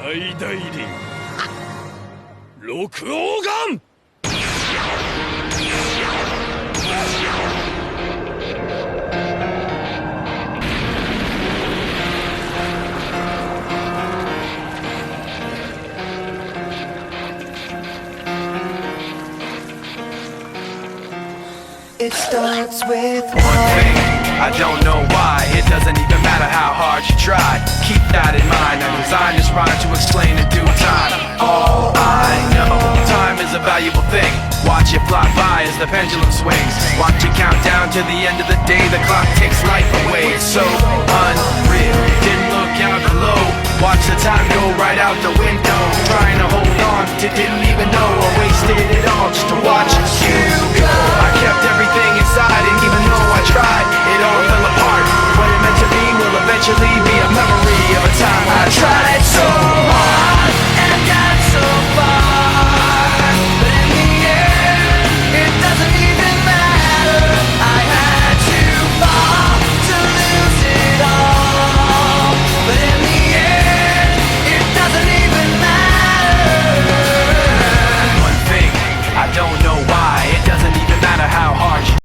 大大輪六王眼 It starts with one thing, I don't know why. It doesn't even matter how hard you try. Keep that in mind. I designed this rhyme to explain in due time. All I know, time is a valuable thing. Watch it fly by as the pendulum swings. Watch it count down to the end of the day. The clock takes life away. It's so unreal. Didn't look out for